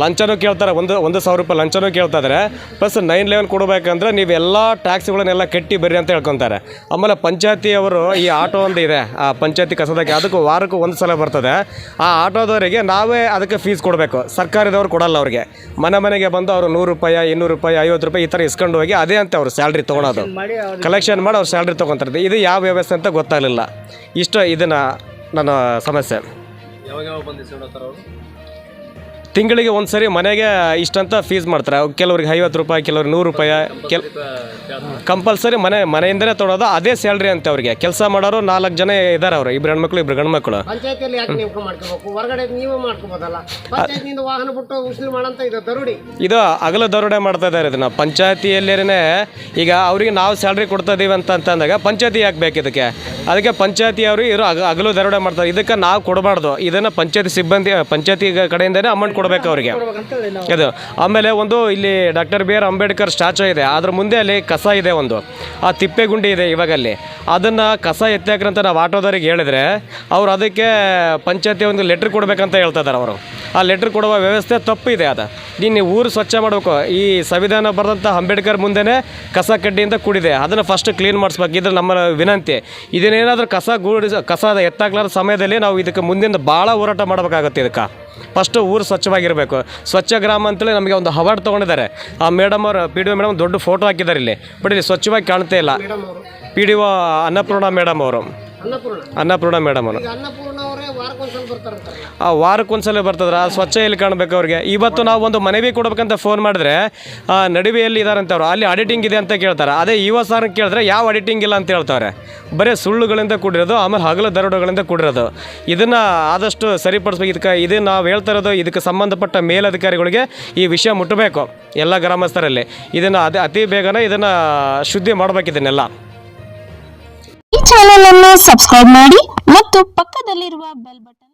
ಲಂಚನೂ ಕೇಳ್ತಾರೆ, 1,000 ರೂಪಾಯಿ ಲಂಚನೂ ಕೇಳ್ತಾ ಇದ್ದಾರೆ. ಪ್ಲಸ್ 9/11 ಕೊಡಬೇಕಂದ್ರೆ ನೀವೆಲ್ಲ ಟ್ಯಾಕ್ಸ್ಗಳನ್ನೆಲ್ಲ ಕಟ್ಟಿ ಬರ್ರಿ ಅಂತ ಹೇಳ್ಕೊತಾರೆ. ಆಮೇಲೆ ಪಂಚಾಯತಿಯವರು ಈ ಆಟೋ ಒಂದು ಇದೆ, ಆ ಪಂಚಾಯತಿ ಕಸದಕ್ಕೆ, ಅದಕ್ಕೂ ವಾರಕ್ಕೂ 1 ಸಲ ಬರ್ತದೆ. ಆ ಆಟೋದವರಿಗೆ ನಾವೇ ಅದಕ್ಕೆ ಫೀಸ್ ಕೊಡಬೇಕು, ಸರ್ಕಾರದವ್ರು ಕೊಡಲ್ಲ. ಅವ್ರಿಗೆ ಮನೆಗೆ ಬಂದು ಅವರು 100 ರೂಪಾಯಿ 200 ರೂಪಾಯಿ 50 ರೂಪಾಯಿ ಈ ಥರ ಇಸ್ಕೊಂಡು ಹೋಗಿ ಅದೇ ಅಂತ ಅವ್ರು ಸ್ಯಾಲ್ರಿ ತೊಗೊಳೋದು, ಕಲೆಕ್ಷನ್ ಮಾಡಿ ಅವ್ರು ಸ್ಯಾಲ್ರಿ ತೊಗೊತಾರೆ. ಇದು ಯಾವ ವ್ಯವಸ್ಥೆ ಅಂತ ಗೊತ್ತಾಗಲಿಲ್ಲ. ಇದನ್ನು ನನ್ನ ಸಮಸ್ಯೆ. ತಿಂಗಳಿಗೆ ಒಂದು ಸರಿ ಮನೆಗೆ ಇಷ್ಟಂತ ಫೀಸ್ ಮಾಡ್ತಾರೆ. ಕೆಲವ್ರಿಗೆ 50 ರೂಪಾಯಿ, ಕೆಲವ್ರಿಗೆ 100 ರೂಪಾಯಿ, ಕಂಪಲ್ಸರಿ ಮನೆಯಿಂದನೇ ತೊಗೊಳೋದು. ಅದೇ ಸ್ಯಾಲ್ರಿ ಅಂತ ಅವ್ರಿಗೆ. ಕೆಲಸ ಮಾಡೋರು 4 ಜನ ಇದ್ದಾರೆ, ಅವರು 2 ಹೆಣ್ಮಕ್ಳು 2 ಗಂಡು ಮಕ್ಕಳು. ಇದು ಅಗಲ ದರೋಡೆ ಮಾಡ್ತಾ ಇದ್ದಾರೆ. ಇದನ್ನ ಪಂಚಾಯತಿಯಲ್ಲೇನೆ ಈಗ ಅವರಿಗೆ ನಾವು ಸ್ಯಾಲ್ರಿ ಕೊಡ್ತಾ ಇದೀವಿ ಅಂದಾಗ ಪಂಚಾಯತಿ ಯಾಕೆ ಬೇಕು ಇದಕ್ಕೆ? ಅದಕ್ಕೆ ಪಂಚಾಯತಿಯವರು ಇವರು ಅಗಲು ದರೋಡೆ ಮಾಡ್ತಾರೆ. ಇದಕ್ಕೆ ನಾವು ಕೊಡಬಾರ್ದು. ಇದನ್ನು ಪಂಚಾಯತಿ ಸಿಬ್ಬಂದಿ, ಪಂಚಾಯತಿ ಕಡೆಯಿಂದನೇ ಅಮೌಂಟ್ ಕೊಡಬೇಕು ಅವರಿಗೆ. ಇದು ಆಮೇಲೆ ಒಂದು ಇಲ್ಲಿ ಡಾಕ್ಟರ್ B.R. ಅಂಬೇಡ್ಕರ್ ಸ್ಟ್ಯಾಚು ಇದೆ, ಅದ್ರ ಮುಂದೆ ಅಲ್ಲಿ ಕಸ ಇದೆ, ಒಂದು ಆ ತಿಪ್ಪೆಗುಂಡಿ ಇದೆ. ಇವಾಗ ಅಲ್ಲಿ ಅದನ್ನು ಕಸ ಎತ್ತಾಕ್ರಂತ ನಾವು ಆಟೋದವ್ರಿಗೆ ಹೇಳಿದರೆ ಅವ್ರು ಅದಕ್ಕೆ ಪಂಚಾಯತಿ ಒಂದು ಲೆಟ್ರ್ ಕೊಡಬೇಕಂತ ಹೇಳ್ತಾ ಇದ್ದಾರೆ. ಅವರು ಆ ಲೆಟ್ರ್ ಕೊಡುವ ವ್ಯವಸ್ಥೆ ತಪ್ಪಿದೆ. ಅದು ನೀನು ಊರು ಸ್ವಚ್ಛ ಮಾಡಬೇಕು. ಈ ಸಂವಿಧಾನ ಬರೆದಂಥ ಅಂಬೇಡ್ಕರ್ ಮುಂದೆನೇ ಕಸ ಕಡ್ಡಿಯಿಂದ ಕೂಡಿದೆ, ಅದನ್ನು ಫಸ್ಟ್ ಕ್ಲೀನ್ ಮಾಡಿಸ್ಬೇಕು. ಇದು ನಮ್ಮ ವಿನಂತಿ. ಇದನ್ನೇನಾದರೂ ಕಸ ಎತ್ತಾಕ್ಲಾರ ಸಮಯದಲ್ಲಿ ನಾವು ಇದಕ್ಕೆ ಮುಂದಿನ ಭಾಳ ಹೋರಾಟ ಮಾಡಬೇಕಾಗುತ್ತೆ. ಇದಕ್ಕೆ ಫಸ್ಟು ಊರು ಸ್ವಚ್ಛವಾಗಿರಬೇಕು. ಸ್ವಚ್ಛ ಗ್ರಾಮ ಅಂತೇಳಿ ನಮಗೆ ಒಂದು ಅವಾರ್ಡ್ ತೊಗೊಂಡಿದ್ದಾರೆ. ಆ ಮೇಡಮ್ ಅವರು PDO ಮೇಡಮ್ ದೊಡ್ಡ ಫೋಟೋ ಹಾಕಿದ್ದಾರೆ ಇಲ್ಲಿ. ಬಟ್ ಇಲ್ಲಿ ಸ್ವಚ್ಛವಾಗಿ ಕಾಣ್ತಾ ಇಲ್ಲ. PDO ಅನ್ನಪೂರ್ಣ ಮೇಡಮ್ ಅವರು. ಅನ್ನಪೂರ್ಣ ಮೇಡಮ್ ಅವರು ವಾರಕ್ಕೊಂದ್ಸಲ ಬರ್ತಿದ್ರೆ ಆ ಸ್ವಚ್ಛ ಎಲ್ಲಿ ಕಾಣಬೇಕು ಅವ್ರಿಗೆ? ಇವತ್ತು ನಾವು ಒಂದು ಮನವಿ ಕೊಡ್ಬೇಕಂತ ಫೋನ್ ಮಾಡಿದ್ರೆ ನಡುವೆಯಲ್ಲಿ ಇದಾರಂತೆ ಅವರು, ಅಲ್ಲಿ ಆಡಿಟಿಂಗ್ ಇದೆ ಅಂತ ಕೇಳ್ತಾರೆ. ಅದೇ ಸಾರ್ ಕೇಳಿದ್ರೆ ಯಾವ ಆಡಿಟಿಂಗ್ ಇಲ್ಲ ಅಂತ ಹೇಳ್ತಾರೆ. ಬರೀ ಸುಳ್ಳುಗಳಿಂದ ಕೂಡಿರೋದು, ಆಮೇಲೆ ಹಗಲು ದರೋಡೆಗಳಿಂದ ಕೂಡಿರೋದು. ಇದನ್ನು ಆದಷ್ಟು ಸರಿಪಡಿಸ್ಬೇಕು. ಇದು ನಾವು ಹೇಳ್ತಾ ಇರೋದು, ಇದಕ್ಕೆ ಸಂಬಂಧಪಟ್ಟ ಮೇಲಧಿಕಾರಿಗಳಿಗೆ ಈ ವಿಷಯ ಮುಟ್ಟಬೇಕು, ಎಲ್ಲ ಗ್ರಾಮಸ್ಥರಲ್ಲಿ. ಇದನ್ನು ಅತಿ ಬೇಗನೆ ಇದನ್ನು ಶುದ್ಧಿ ಮಾಡಬೇಕು ಇದನ್ನೆಲ್ಲ. ಈ ಚಾನೆಲ್ ಅನ್ನು ಸಬ್ಸ್ಕ್ರೈಬ್ ಮಾಡಿ ಮತ್ತು ಪಕ್ಕದಲ್ಲಿರುವ ಬೆಲ್ ಬಟನ್